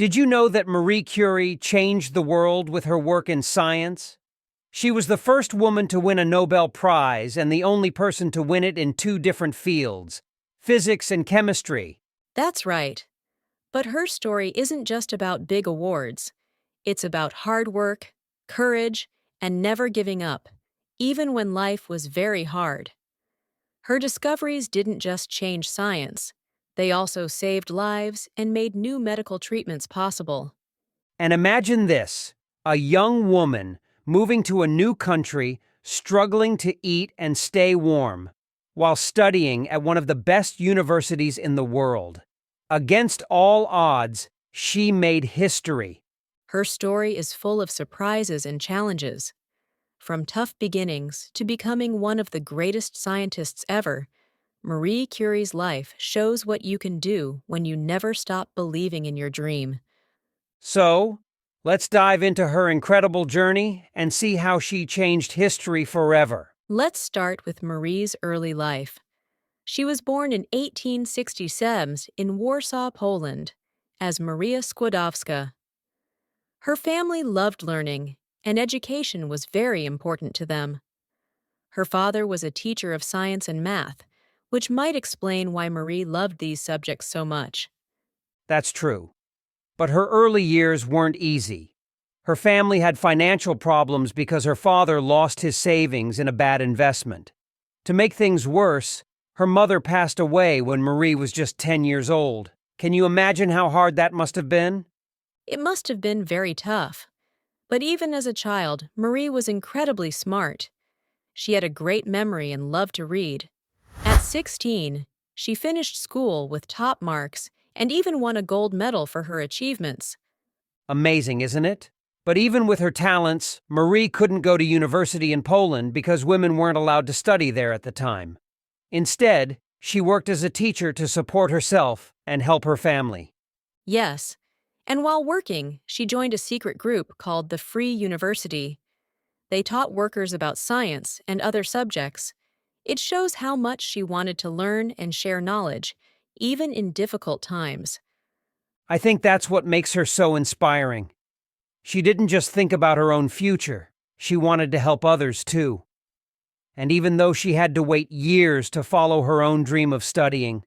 Did you know that Marie Curie changed the world with her work in science? She was the first woman to win a Nobel Prize and the only person to win it in two different fields, physics and chemistry. That's right. But her story isn't just about big awards. It's about hard work, courage, and never giving up, even when life was very hard. Her discoveries didn't just change science. They also saved lives and made new medical treatments possible. And imagine this, a young woman moving to a new country, struggling to eat and stay warm, while studying at one of the best universities in the world. Against all odds, she made history. Her story is full of surprises and challenges. From tough beginnings to becoming one of the greatest scientists ever, Marie Curie's life shows what you can do when you never stop believing in your dream. So, let's dive into her incredible journey and see how she changed history forever. Let's start with Marie's early life. She was born in 1867 in Warsaw, Poland, as Maria Skłodowska. Her family loved learning, and education was very important to them. Her father was a teacher of science and math, which might explain why Marie loved these subjects so much. That's true. But her early years weren't easy. Her family had financial problems because her father lost his savings in a bad investment. To make things worse, her mother passed away when Marie was just 10 years old. Can you imagine how hard that must have been? It must have been very tough. But even as a child, Marie was incredibly smart. She had a great memory and loved to read. At 16, she finished school with top marks and even won a gold medal for her achievements. Amazing, isn't it? But even with her talents, Marie couldn't go to university in Poland because women weren't allowed to study there at the time. Instead, she worked as a teacher to support herself and help her family. Yes, and while working, she joined a secret group called the Free University. They taught workers about science and other subjects. It shows how much she wanted to learn and share knowledge, even in difficult times. I think that's what makes her so inspiring. She didn't just think about her own future, she wanted to help others too. And even though she had to wait years to follow her own dream of studying,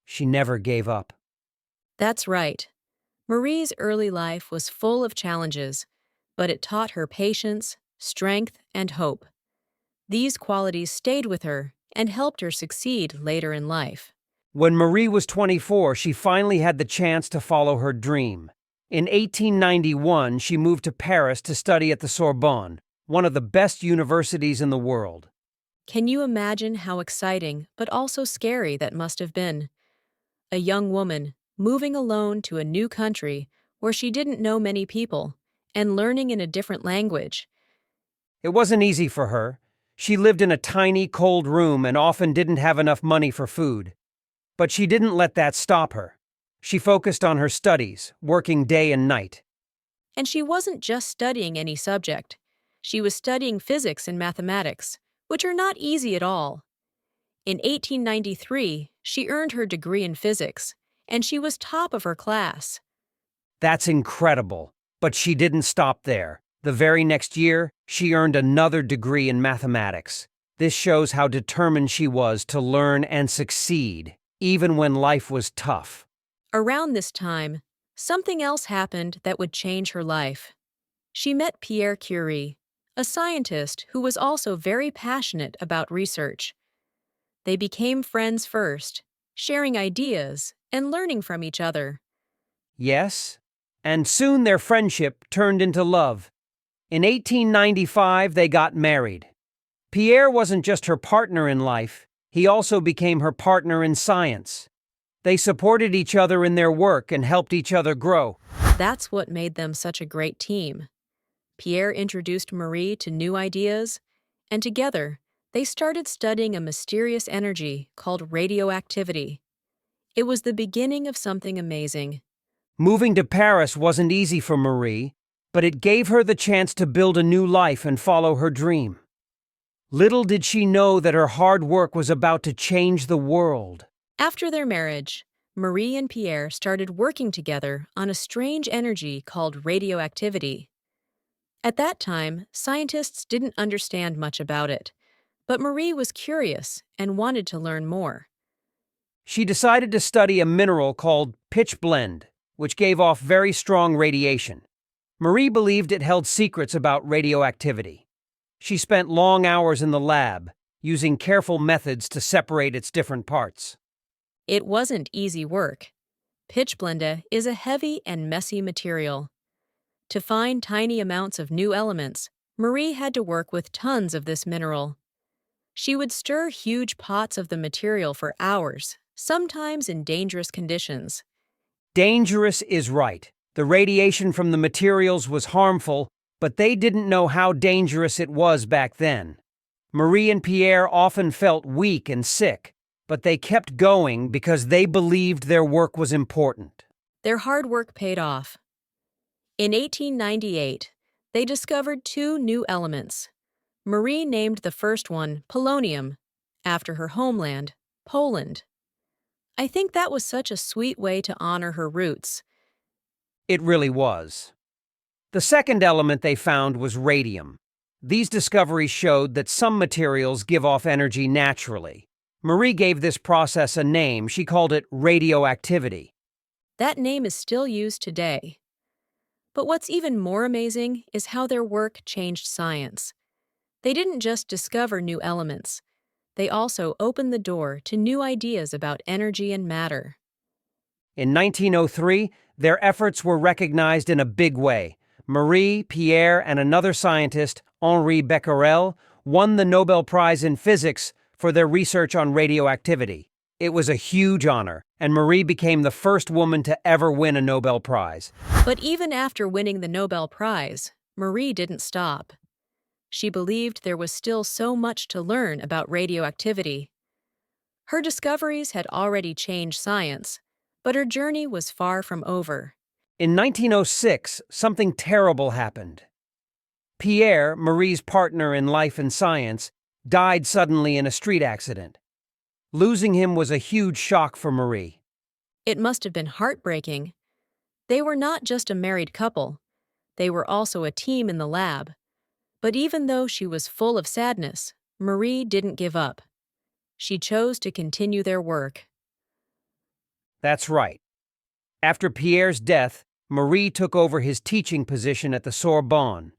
she never gave up. That's right. Marie's early life was full of challenges, but it taught her patience, strength, and hope. These qualities stayed with her and helped her succeed later in life. When Marie was 24, she finally had the chance to follow her dream. In 1891, she moved to Paris to study at the Sorbonne, one of the best universities in the world. Can you imagine how exciting but also scary that must have been? A young woman moving alone to a new country where she didn't know many people and learning in a different language. It wasn't easy for her. She lived in a tiny, cold room and often didn't have enough money for food. But she didn't let that stop her. She focused on her studies, working day and night. And she wasn't just studying any subject. She was studying physics and mathematics, which are not easy at all. In 1893, she earned her degree in physics, and she was top of her class. That's incredible. But she didn't stop there. The very next year, she earned another degree in mathematics. This shows how determined she was to learn and succeed, even when life was tough. Around this time, something else happened that would change her life. She met Pierre Curie, a scientist who was also very passionate about research. They became friends first, sharing ideas and learning from each other. Yes, and soon their friendship turned into love. In 1895, they got married. Pierre wasn't just her partner in life, he also became her partner in science. They supported each other in their work and helped each other grow. That's what made them such a great team. Pierre introduced Marie to new ideas, and together, they started studying a mysterious energy called radioactivity. It was the beginning of something amazing. Moving to Paris wasn't easy for Marie, but it gave her the chance to build a new life and follow her dream. Little did she know that her hard work was about to change the world. After their marriage, Marie and Pierre started working together on a strange energy called radioactivity. At that time, scientists didn't understand much about it, but Marie was curious and wanted to learn more. She decided to study a mineral called pitchblende, which gave off very strong radiation. Marie believed it held secrets about radioactivity. She spent long hours in the lab, using careful methods to separate its different parts. It wasn't easy work. Pitchblende is a heavy and messy material. To find tiny amounts of new elements, Marie had to work with tons of this mineral. She would stir huge pots of the material for hours, sometimes in dangerous conditions. Dangerous is right. The radiation from the materials was harmful, but they didn't know how dangerous it was back then. Marie and Pierre often felt weak and sick, but they kept going because they believed their work was important. Their hard work paid off. In 1898, they discovered two new elements. Marie named the first one polonium, after her homeland, Poland. I think that was such a sweet way to honor her roots. It really was. The second element they found was radium. These discoveries showed that some materials give off energy naturally. Marie gave this process a name. She called it radioactivity. That name is still used today. But what's even more amazing is how their work changed science. They didn't just discover new elements. They also opened the door to new ideas about energy and matter. In 1903, their efforts were recognized in a big way. Marie, Pierre, and another scientist, Henri Becquerel, won the Nobel Prize in Physics for their research on radioactivity. It was a huge honor, and Marie became the first woman to ever win a Nobel Prize. But even after winning the Nobel Prize, Marie didn't stop. She believed there was still so much to learn about radioactivity. Her discoveries had already changed science, but her journey was far from over. In 1906, something terrible happened. Pierre, Marie's partner in life and science, died suddenly in a street accident. Losing him was a huge shock for Marie. It must have been heartbreaking. They were not just a married couple. They were also a team in the lab. But even though she was full of sadness, Marie didn't give up. She chose to continue their work. That's right. After Pierre's death, Marie took over his teaching position at the Sorbonne.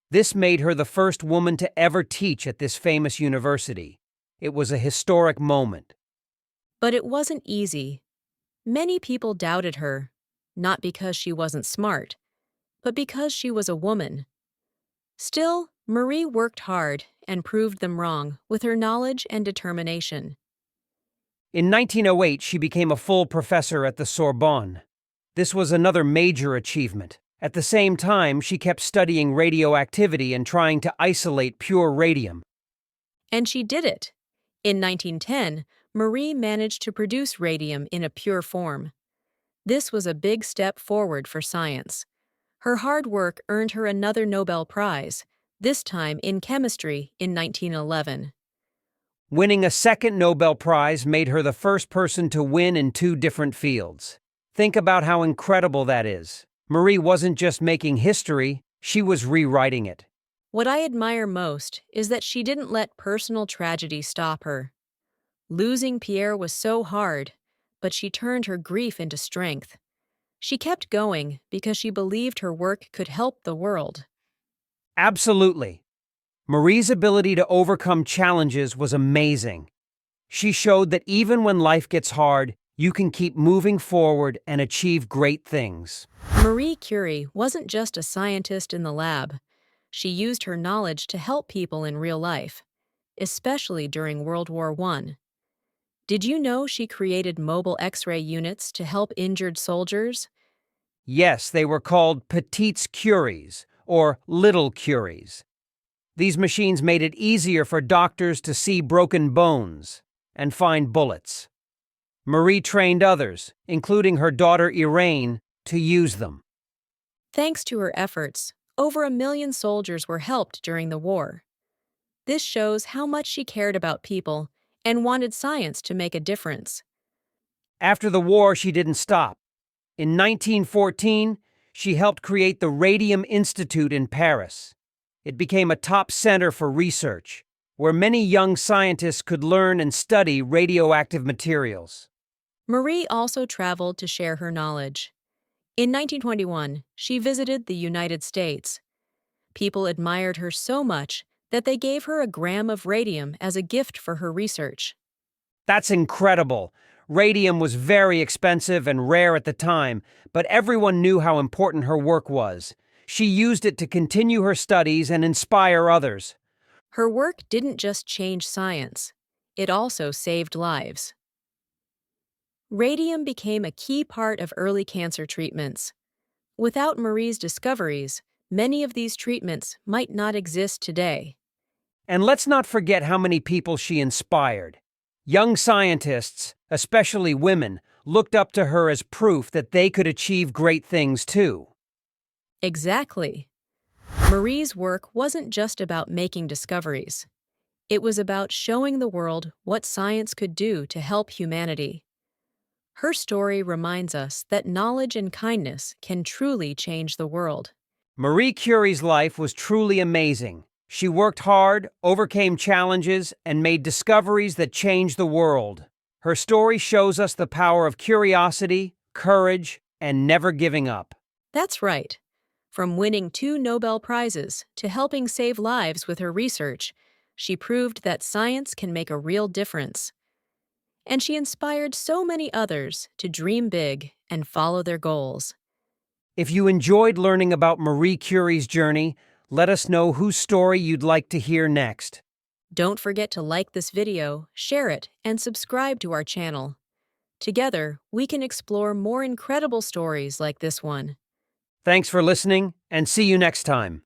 This made her the first woman to ever teach at this famous university. It was a historic moment. But it wasn't easy. Many people doubted her, not because she wasn't smart, but because she was a woman. Still, Marie worked hard and proved them wrong with her knowledge and determination. In 1908, she became a full professor at the Sorbonne. This was another major achievement. At the same time, she kept studying radioactivity and trying to isolate pure radium. And she did it. In 1910, Marie managed to produce radium in a pure form. This was a big step forward for science. Her hard work earned her another Nobel Prize, this time in chemistry in 1911. Winning a second Nobel Prize made her the first person to win in two different fields. Think about how incredible that is. Marie wasn't just making history, she was rewriting it. What I admire most is that she didn't let personal tragedy stop her. Losing Pierre was so hard, but she turned her grief into strength. She kept going because she believed her work could help the world. Absolutely. Marie's ability to overcome challenges was amazing. She showed that even when life gets hard, you can keep moving forward and achieve great things. Marie Curie wasn't just a scientist in the lab. She used her knowledge to help people in real life, especially during World War I. Did you know she created mobile X-ray units to help injured soldiers? Yes, they were called petites Curies, or little Curies. These machines made it easier for doctors to see broken bones and find bullets. Marie trained others, including her daughter Irene, to use them. Thanks to her efforts, over 1 million soldiers were helped during the war. This shows how much she cared about people and wanted science to make a difference. After the war, she didn't stop. In 1914, she helped create the Radium Institute in Paris. It became a top center for research, where many young scientists could learn and study radioactive materials. Marie also traveled to share her knowledge. In 1921, she visited the United States. People admired her so much that they gave her a gram of radium as a gift for her research. That's incredible. Radium was very expensive and rare at the time, but everyone knew how important her work was. She used it to continue her studies and inspire others. Her work didn't just change science, it also saved lives. Radium became a key part of early cancer treatments. Without Marie's discoveries, many of these treatments might not exist today. And let's not forget how many people she inspired. Young scientists, especially women, looked up to her as proof that they could achieve great things too. Exactly. Marie's work wasn't just about making discoveries. It was about showing the world what science could do to help humanity. Her story reminds us that knowledge and kindness can truly change the world. Marie Curie's life was truly amazing. She worked hard, overcame challenges, and made discoveries that changed the world. Her story shows us the power of curiosity, courage, and never giving up. That's right. From winning 2 Nobel Prizes to helping save lives with her research, she proved that science can make a real difference. And she inspired so many others to dream big and follow their goals. If you enjoyed learning about Marie Curie's journey, let us know whose story you'd like to hear next. Don't forget to like this video, share it, and subscribe to our channel. Together, we can explore more incredible stories like this one. Thanks for listening, and see you next time.